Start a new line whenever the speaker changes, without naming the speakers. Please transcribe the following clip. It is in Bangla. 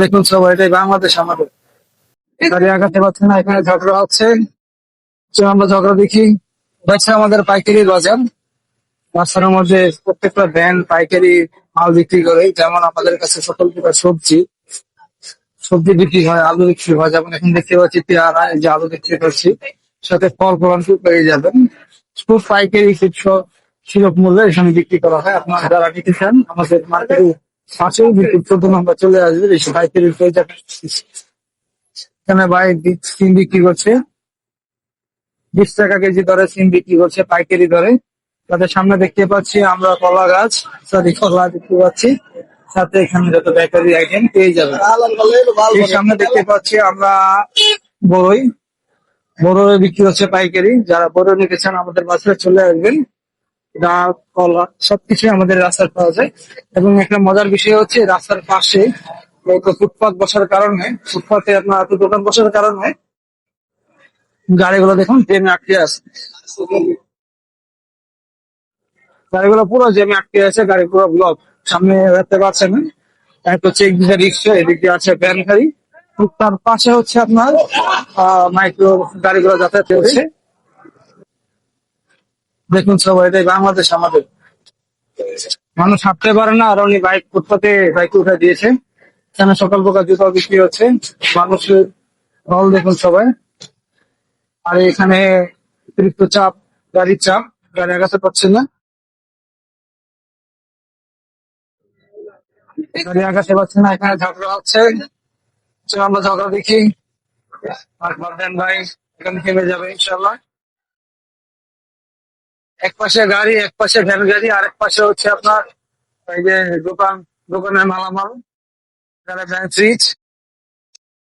দেখুন সবাই, এটাই বাংলাদেশ আমাদের। গাড়ি আগাতে পারছে না, এখানে ঝগড়া হচ্ছে। চলুন আমরা ঝগড়া দেখি। দেখছে আমাদের পাইকারি বাজার, রাস্তার মধ্যে প্রত্যেকটা ভ্যান পাইকারি মাল বিক্রি করে। যেমন আমাদের কাছে সকল প্রকার সবজি সবজি বিক্রি হয়, আলু বিক্রি হয়। যেমন এখন দেখতে পাচ্ছি পেয়ারা, এই যে আলু বিক্রি করছি, সাথে ফল ফলান পেয়ে যাবেন। খুব পাইকারি খুব সুলভ মূল্যে এখানে বিক্রি করা হয়। আপনারা যারা নিতে চান আমাদের মার্কেটে পাশেই বিক্রি 14 নম্বর চলে আসবে, বেশি পাইকারি পেয়ে যাবেন। এখানে ভাই সিম বিক্রি করছে, 20 টাকা কেজি দরে সিম বিক্রি করছে পাইকারি দরে। তাদের সামনে দেখতে পাচ্ছি আমরা কলা গাছ, সরি কলা দেখতে পাচ্ছি। সাথে এখানে যত বেকারি আইটেম পেয়ে যাবেন। এই সামনে দেখতে পাচ্ছি আমরা বড়ই, বড়ই বিক্রি হচ্ছে পাইকারি। যারা বড় নিতে চান আমাদের বাসায় চলে আসবেন। ডাব, কলা সবকিছু আমাদের রাস্তায় পাওয়া যায়। এবং একটা মজার বিষয় হচ্ছে রাস্তার পাশে একটা ফুটপাত বসার কারণে, ফুটপাতে আপনার এত দোকান বসার কারণে গাড়িগুলো দেখুন ট্রেনে আটকে আছে। গাড়িগুলো পুরো জ্যামে আটকে আছে, গাড়ি পুরো ব্লক। সামনে দেখতে পাচ্ছেন না, এক হচ্ছে একদিকে রিক্সা, এদিক দিয়ে আছে ভ্যান গাড়ি। তার পাশে হচ্ছে আপনার মাইক্রো গাড়িগুলো যাতায়াত করছে। দেখুন সবাই, এটাই বাংলাদেশ আমাদের। মানুষ হাঁটতে পারে না, আর উনি বাইক ফুটপাতে বাইক উঠে দিয়েছে। এখানে সকল প্রকার জুতা বিক্রি হচ্ছে। মানুষের হল দেখুন সবাই। আর এখানে অতিরিক্ত চাপ, গাড়ির চাপ, গাড়ি আগাতে পারছে না। গাড়ি আগাতে পারছে না, এখানে ঝগড়া হচ্ছে। চলো আমরা ঝগড়া দেখি। আর দেন ভাই, এখানে থেমে যাবে ইনশাল্লাহ। এক পাশে গাড়ি, এক পাশে ভ্যান গাড়ি, আর এক পাশে হচ্ছে আপনার এই যে দোকান, দোকানের মালামাল, যারা ফ্রিজ।